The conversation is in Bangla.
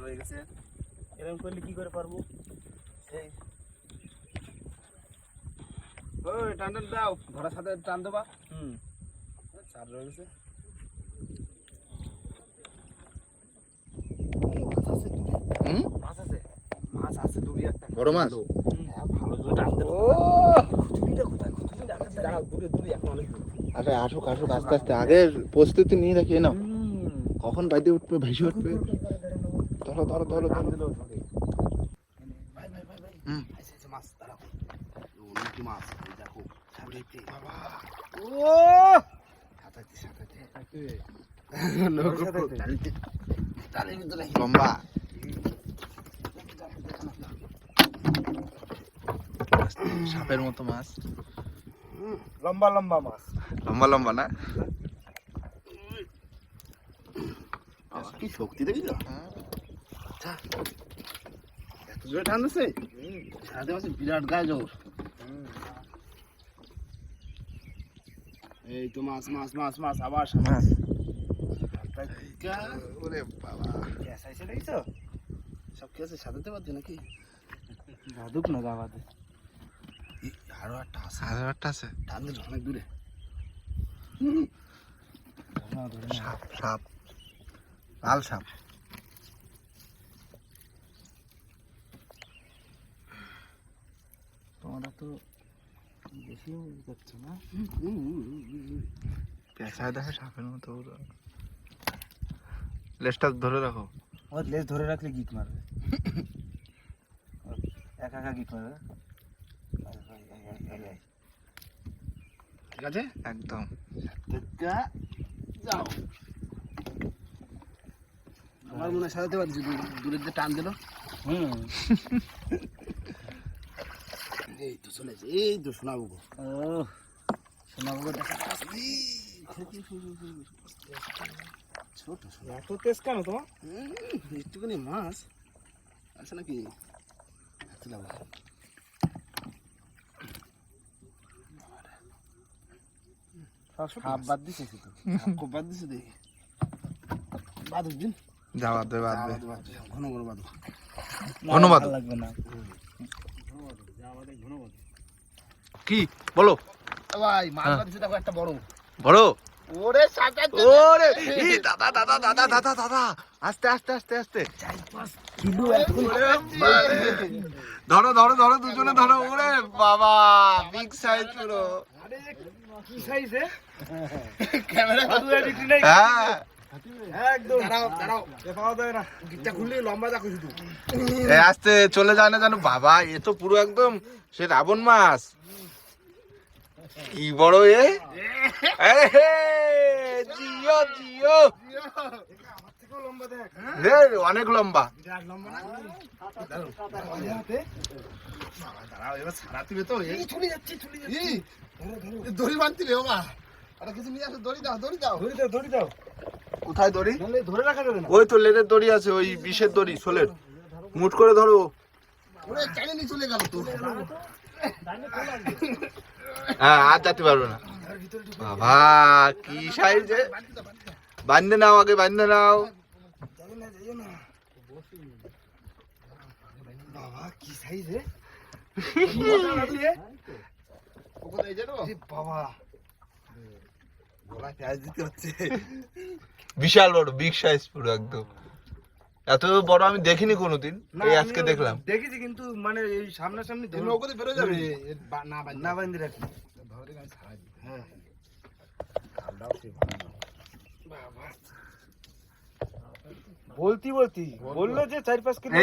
রয়ে গেছে। এরকম করলে কি করে পারবো? এই ওই টান টান দাও, ধরার সাথে টান দেবা। চার রয়ে গেছে। মাছ আছে, মাছ আছে দূরে একটা। বড় মাছ? হ্যাঁ, ভালো জোরে টান দেবো। খুঁটিটা কোথায়? খুঁটিটা দাঁড়াও, দূরে দূরে এখন অনেক দূর। আরে আসুক আসুক আস্তে আস্তে, আগে প্রস্তুতি নিয়ে রাখি না, কখন বাইতে উঠবে ভেসে উঠবে। ধরো ধরো ধরো টান ধরো। দিলেও ধরে। ভাই ভাই ভাই ভাই, এসেছে মাছ, দাঁড়াও। অনেক মাছ, এই দেখো সাথে বাবা। ও সাথে সাথে তালে ভিতরে লম্বা সাপের মতো মাছ, লম্বা লম্বা মাছ। লম্বা লম্বা না? কি শক্তি দেখি এত জোরে টান দিচ্ছে। সাথে মাসে বিরাট গায়ে জোর। এই তো মাছ মাছ মাছ মাছ আবার মাছ। গ্যাস ওরে বাবা, আইসে দেখছো? সব কি আছে সাজাতে পারছি নাকি? জাদুক না গাবাতে। আরো একটা আছে, আরো একটা আছে। টান দিল অনেক দূরে। সাপ সাপ, লাল সাপ। তোমরা তো বেশি করছো না? পেঁচায় দেখে সাপের মতো পুরো। লেজটা ধরে রাখো। ওর লেজ ধরে রাখলে গিট মারবে। একা একা গিট মারবে। ঠিক আছে একদম। যাও, আমার মনে হয় সাজাতে পারছি। দূরের দিয়ে টান দিল। এই তো চলেছে, এই তো শোনাবো গো। ও শোনাবো দেখা। ছোট শোনা, এত তেজ কেন তোমার? একটুখানি মাছ আছে নাকি? সাপ বাদ দিছে শুধু। খুব বাদ দিছে দেখি। বাদুক দিন, যা বাদবে বাদবে। ঘন ঘন বাদুক। ধন্যবাদ। ভালো লাগবে না। কি বলো? ভাই মাছ বাদিছে দেখো একটা বড়। বড়? ওরে সাজাতে ওরে ই দাদা দাদা দাদা দাদা দাদা, আস্তে আস্তে আস্তে আস্তে। কিলো এখন ধরো ধরো ধরো, দুজনে ধরো। ওরে বাবা, বিগ সাইজ পুরো। আরে কি সাইজে? ক্যামেরা দুয়া বিক্রি নাই। হ্যাঁ একদম। দাঁড়াও দাঁড়াও, এ পাওয়া যায় না। গিটটা খুললে লম্বা দেখো শুধু। এই আস্তে চলে যায় না জানো বাবা, এ তো পুরো একদম সে রাবণ মাছ। কি বড় এ! এ হে, জিও জিও। আমার থেকেও লম্বা দেখ। হে, অনেক লম্বা। দেখ লম্বা না? দাঁড়াও, এবার ছাড়াতে হবে তো। এই চলে যাচ্ছে চলে যাচ্ছে। এই, দড়ি বাঁধতে হবে বাবা। আরে কিছু নিয়ে আসো, দড়ি দাও দড়ি দাও। ধরে দাও ধরে দাও। কোথায় দড়ি? নাহলে ধরে রাখা যাবে না। ওই তো লেদের দড়ি আছে, ওই বিষের দড়ি, সোলের। মুট করে ধরো। ওরে চাইলে নিয়ে চলে গেল তো। হ্যাঁ, আর যেতে পারবে না। বাবা কি সাইজে! বান্ধে নাও, আগে বান্ধে নাও। বাবা কি সাইজে? কোথায় যেন বাবা গলায় পেঁয়াজ দিতে হচ্ছে। বিশাল বড়, বিগ সাইজ পুরো একদম। এত বড় আমি দেখিনি কোনোদিন, এই আজকে দেখলাম। দেখেছি কিন্তু মানে এই সামনাসামনি এই নৌকোতে বেরো যাবে না না বান্ধি রাখি। ধরে গাছ ছাড়াই দিই। হ্যাঁ বাবা বলতি বললো যে 4-5 কিলো